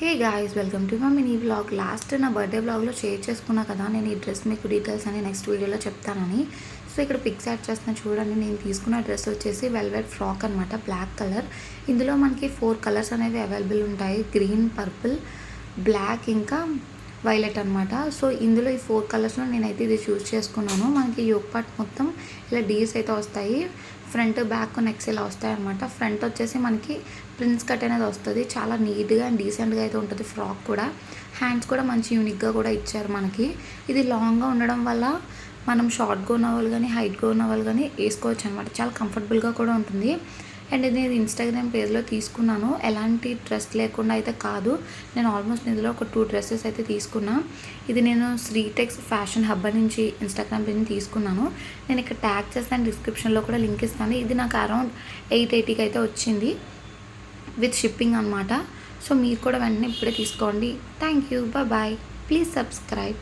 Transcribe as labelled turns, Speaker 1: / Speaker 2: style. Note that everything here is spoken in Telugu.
Speaker 1: Hey guys, welcome to my mini vlog. Last నా బర్త్డే వ్లాగ్లో షేర్ చేసుకున్నా కదా నేను ఈ డ్రెస్ మీకు డీటెయిల్స్ అని నెక్స్ట్ వీడియోలో చెప్తానని. సో ఇక్కడ పిక్స్ యాడ్ చేస్తున్నా చూడండి. నేను తీసుకున్న డ్రెస్ వచ్చేసి వెల్వెట్ ఫ్రాక్ అనమాట, బ్లాక్ కలర్. ఇందులో మనకి 4 కలర్స్ అనేవి అవైలబుల్ ఉంటాయి: గ్రీన్, పర్పుల్, బ్లాక్, ఇంకా వైలెట్ అనమాట. సో ఇందులో ఈ 4 కలర్స్లో నేనైతే ఇది చూస్ చేసుకున్నాను. మనకి యోక్ పార్ట్ మొత్తం ఇలా డీస్ అయితే వస్తాయి, ఫ్రంట్ బ్యాక్ నెక్స్ ఇలా వస్తాయి అనమాట. ఫ్రంట్ వచ్చేసి మనకి ప్రిన్స్ కట్ అనేది వస్తుంది, చాలా నీట్గా అండ్ డీసెంట్గా అయితే ఉంటుంది. ఫ్రాక్ కూడా హ్యాండ్స్ కూడా మంచి యూనిక్గా కూడా ఇచ్చారు మనకి. ఇది లాంగ్గా ఉండడం వల్ల మనం షార్ట్గా ఉన్న వాళ్ళు కానీ హైట్గా ఉన్న వాళ్ళు కానీ వేసుకోవచ్చు అనమాట. చాలా కంఫర్టబుల్గా కూడా ఉంటుంది. అండ్ నేను ఇన్స్టాగ్రామ్ పేజ్లో తీసుకున్నాను, ఎలాంటి డ్రెస్ లేకుండా అయితే కాదు. నేను ఆల్మోస్ట్ ఇందులో ఒక 2 డ్రెస్సెస్ అయితే తీసుకున్నా. ఇది నేను శ్రీటెక్స్ ఫ్యాషన్ హబ్ నుంచి ఇన్స్టాగ్రామ్ పేజ్ని తీసుకున్నాను. నేను ఇక్కడ ట్యాగ్ చేస్తాను, డిస్క్రిప్షన్లో కూడా లింక్ ఇస్తాను. ఇది నాకు అరౌండ్ 880కి అయితే వచ్చింది విత్ షిప్పింగ్ అనమాట. సో మీరు కూడా వెంటనే ఇప్పుడే తీసుకోండి. Thank you, bye. Please subscribe.